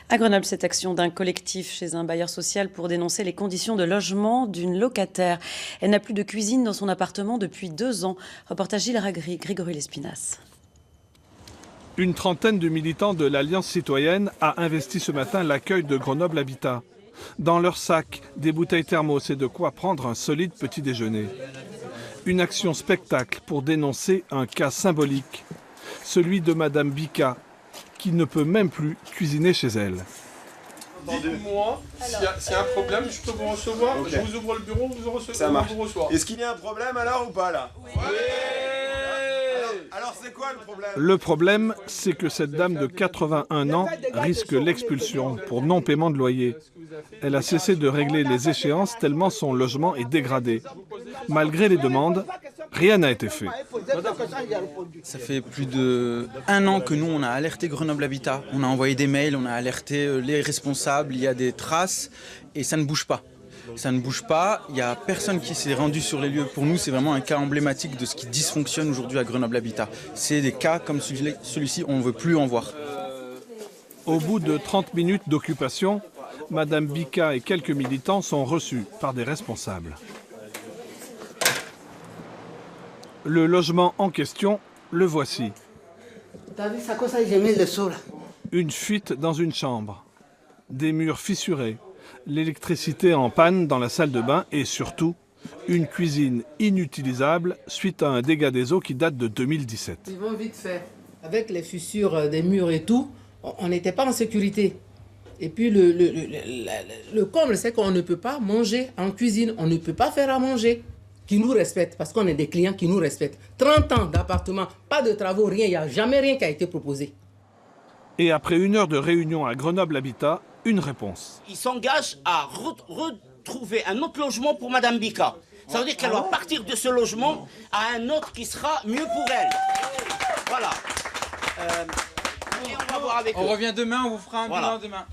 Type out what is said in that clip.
À Grenoble, cette action d'un collectif chez un bailleur social pour dénoncer les conditions de logement d'une locataire. Elle n'a plus de cuisine dans son appartement depuis 2 ans. Reportage Gilles Ragri, Grégory Lespinasse. Une trentaine de militants de l'Alliance citoyenne a investi ce matin l'accueil de Grenoble Habitat. Dans leur sac, des bouteilles thermos et de quoi prendre un solide petit déjeuner. Une action spectacle pour dénoncer un cas symbolique, celui de Madame Bika, qui ne peut même plus cuisiner chez elle. Dites-moi, s'il y a un problème, je peux vous recevoir. Okay. Je vous ouvre le bureau, vous recevez. Ça marche. Vous reçoit. Est-ce qu'il y a un problème alors ou pas là? Oui. Alors c'est quoi le problème? Le problème, c'est que cette dame de 81 ans risque l'expulsion pour non-paiement de loyer. Elle a cessé de régler les échéances tellement son logement est dégradé. Malgré les demandes, rien n'a été fait. Ça fait plus d'1 an que nous, on a alerté Grenoble Habitat. On a envoyé des mails, on a alerté les responsables, il y a des traces et ça ne bouge pas. Ça ne bouge pas, il n'y a personne qui s'est rendu sur les lieux. Pour nous, c'est vraiment un cas emblématique de ce qui dysfonctionne aujourd'hui à Grenoble Habitat. C'est des cas comme celui-ci, on ne veut plus en voir. Au bout de 30 minutes d'occupation, Madame Bika et quelques militants sont reçus par des responsables. Le logement en question, le voici. Une fuite dans une chambre, des murs fissurés, l'électricité en panne dans la salle de bain et surtout, une cuisine inutilisable suite à un dégât des eaux qui date de 2017. Ils vont vite faire. Avec les fissures des murs et tout, on n'était pas en sécurité. Et puis le comble, c'est qu'on ne peut pas manger en cuisine, on ne peut pas faire à manger. Qui nous respectent, parce qu'on est des clients qui nous respectent. 30 ans d'appartement, pas de travaux, rien, il n'y a jamais rien qui a été proposé. Et après 1 heure de réunion à Grenoble Habitat, une réponse. Il s'engage à retrouver un autre logement pour Madame Bika. Ça veut dire qu'elle va partir de ce logement à un autre qui sera mieux pour elle. Voilà. Et on va voir avec eux. On revient demain, on vous fera un bilan demain.